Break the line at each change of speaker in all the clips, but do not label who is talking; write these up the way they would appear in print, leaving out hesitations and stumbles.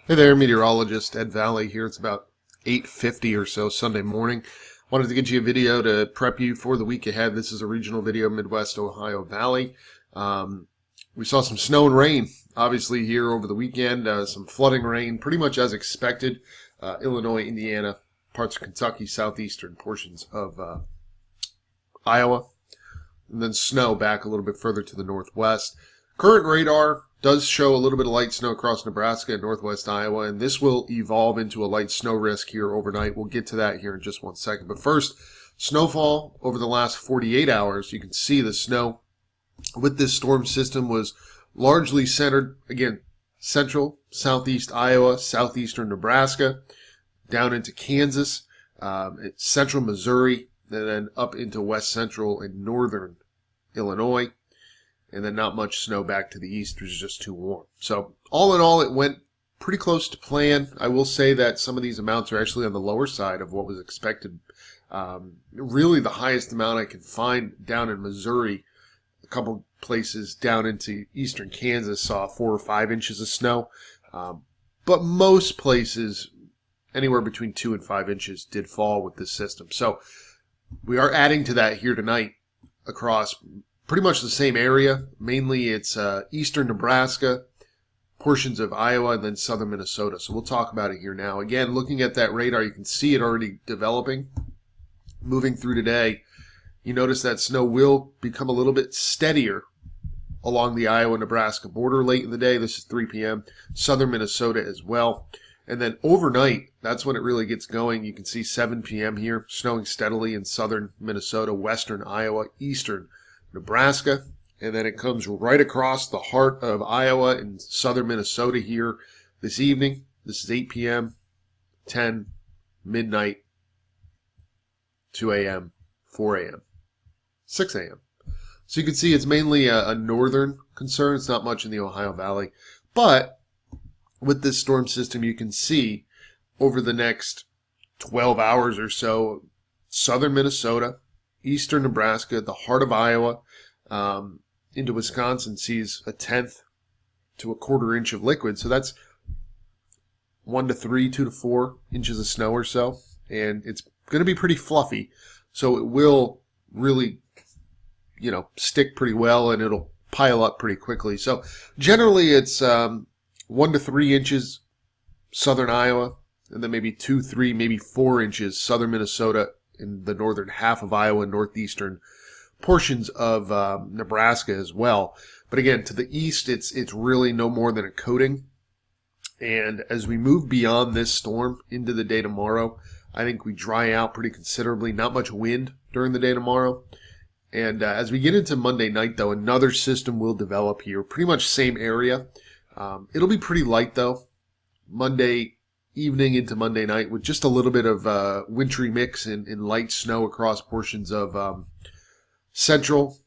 Hey there, meteorologist Ed Valley here. It's about 8:50 or so Sunday morning. Wanted to get you a video to prep you for the week ahead. This is a regional video, Midwest Ohio Valley. We saw some snow and rain, obviously, here over the weekend. Some flooding rain, pretty much as expected. Illinois, Indiana, parts of Kentucky, southeastern portions of Iowa. And then snow back a little bit further to the northwest. Current radar does show a little bit of light snow across Nebraska and northwest Iowa, and this will evolve into a light snow risk here overnight. We'll get to that here in just one second. But first, snowfall over the last 48 hours. You can see the snow with this storm system was largely centered, again, central, southeast Iowa, southeastern Nebraska, down into Kansas, central Missouri, and then up into west central and northern Illinois. And then not much snow back to the east, which is just too warm. So all in all, it went pretty close to plan. I will say that some of these amounts are actually on the lower side of what was expected. Really the highest amount I could find down in Missouri. A couple places down into eastern Kansas saw 4 or 5 inches of snow. But most places, anywhere between 2 and 5 inches did fall with this system. So we are adding to that here tonight across pretty much the same area. Mainly it's eastern Nebraska, portions of Iowa, and then southern Minnesota. So we'll talk about it here now. Again, looking at that radar, you can see it already developing. Moving through today, you notice that snow will become a little bit steadier along the Iowa-Nebraska border late in the day. This is 3 p.m. Southern Minnesota as well. And then overnight, that's when it really gets going. You can see 7 p.m. here, snowing steadily in southern Minnesota, western Iowa, eastern Nebraska, and then it comes right across the heart of Iowa and southern Minnesota here this evening. This is 8 p.m., 10, midnight, 2 a.m., 4 a.m., 6 a.m. So you can see it's mainly a northern concern. It's not much in the Ohio Valley. But with this storm system, you can see over the next 12 hours or so, southern Minnesota, eastern Nebraska, the heart of Iowa, into Wisconsin sees a 1/10 to a 1/4 inch of liquid. So that's 1 to 3, 2 to 4 inches of snow or so. And it's going to be pretty fluffy. So it will really, stick pretty well and it'll pile up pretty quickly. So generally it's 1 to 3 inches southern Iowa, and then maybe 2, 3, maybe 4 inches southern Minnesota, in the northern half of Iowa and northeastern portions of Nebraska as well. But again, to the east, it's really no more than a coating. And as we move beyond this storm into the day tomorrow, I think we dry out pretty considerably. Not much wind during the day tomorrow. And as we get into Monday night, though, another system will develop here. Pretty much same area. It'll be pretty light, though. Monday evening into Monday night with just a little bit of wintry mix and light snow across portions of central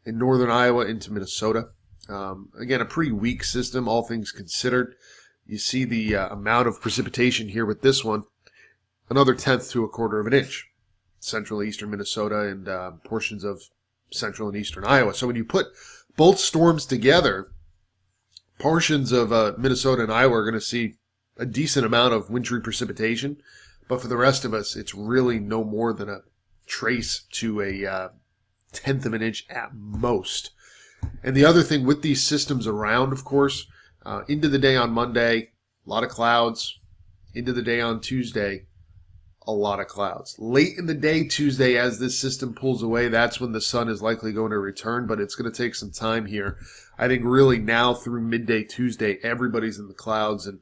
and northern Iowa into Minnesota. Again, a pretty weak system, all things considered. You see the amount of precipitation here with this one, another 1/10 to a 1/4 of an inch. Central eastern Minnesota and portions of central and eastern Iowa. So when you put both storms together, portions of Minnesota and Iowa are going to see a decent amount of wintry precipitation, but for the rest of us, it's really no more than a trace to a 1/10 of an inch at most. And the other thing with these systems around, of course, into the day on Monday, a lot of clouds. Into the day on Tuesday, a lot of clouds. Late in the day Tuesday, as this system pulls away, that's when the sun is likely going to return, but it's going to take some time here. I think really now through midday Tuesday, everybody's in the clouds, and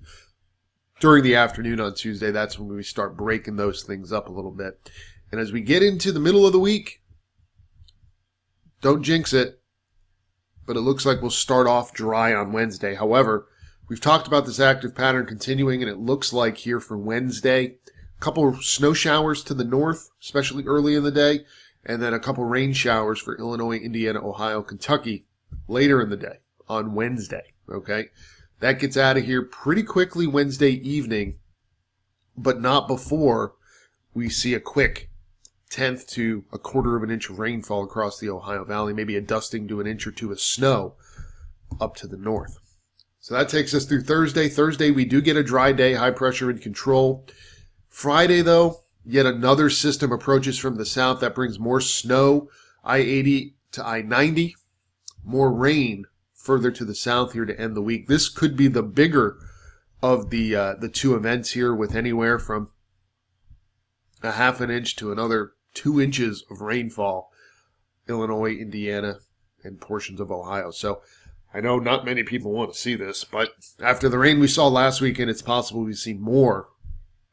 during the afternoon on Tuesday, that's when we start breaking those things up a little bit. And as we get into the middle of the week, don't jinx it, but it looks like we'll start off dry on Wednesday. However, we've talked about this active pattern continuing, and it looks like here for Wednesday, a couple of snow showers to the north, especially early in the day, and then a couple rain showers for Illinois, Indiana, Ohio, Kentucky later in the day on Wednesday, okay? That gets out of here pretty quickly Wednesday evening, but not before we see a quick 1/10 to a 1/4 of an inch of rainfall across the Ohio Valley, maybe a dusting to an inch or two of snow up to the north. So that takes us through Thursday. Thursday, we do get a dry day, high pressure in control. Friday, though, yet another system approaches from the south that brings more snow, I-80 to I-90, more rain further to the south here to end the week. This could be the bigger of the two events here, with anywhere from a half an inch to another 2 inches of rainfall. Illinois, Indiana, and portions of Ohio. So I know not many people want to see this, but after the rain we saw last weekend, it's possible we see more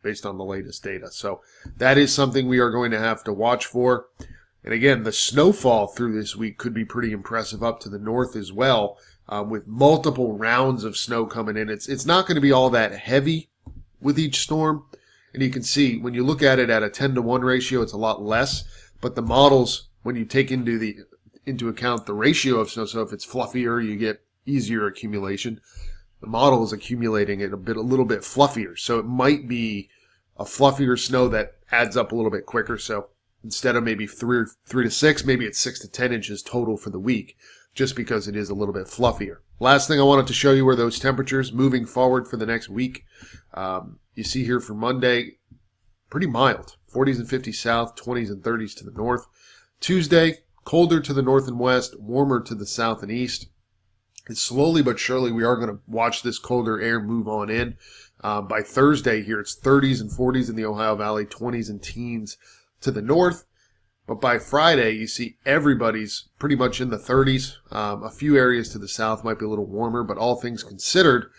based on the latest data. So that is something we are going to have to watch for. And again, the snowfall through this week could be pretty impressive up to the north as well, with multiple rounds of snow coming in. It's not going to be all that heavy with each storm. And you can see when you look at it at a 10-to-1 ratio, it's a lot less. But the models, when you take into account the ratio of snow, so if it's fluffier, you get easier accumulation. The model is accumulating it a little bit fluffier. So it might be a fluffier snow that adds up a little bit quicker. So instead of maybe 3 to 6, maybe it's 6 to 10 inches total for the week, just because it is a little bit fluffier. Last thing I wanted to show you were those temperatures moving forward for the next week. You see here for Monday, pretty mild, 40s and 50s south, 20s and 30s to the north. Tuesday, colder to the north and west, warmer to the south and east. And slowly but surely, we are going to watch this colder air move on in. By Thursday here, it's 30s and 40s in the Ohio Valley, 20s and teens to the north. But by Friday, you see everybody's pretty much in the 30s. A few areas to the south might be a little warmer, but all things considered,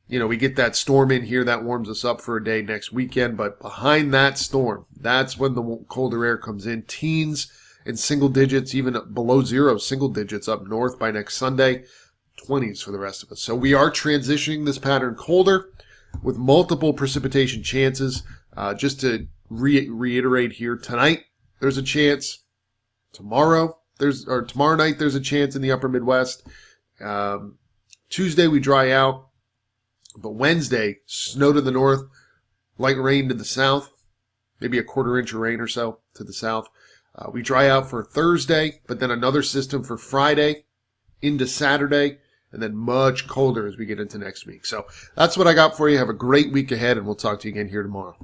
we get that storm in here that warms us up for a day next weekend. But behind that storm, that's when the colder air comes in. Teens and single digits, even below zero, single digits up north by next Sunday. 20s for the rest of us. So we are transitioning this pattern colder with multiple precipitation chances. Just to reiterate here, tonight there's a chance. Tomorrow night there's a chance in the upper Midwest. Tuesday we dry out, but Wednesday snow to the north, light rain to the south, maybe a quarter inch of rain or so to the south. We dry out for Thursday, but then another system for Friday into Saturday, and then much colder as we get into next week. So that's what I got for you. Have a great week ahead, and we'll talk to you again here tomorrow.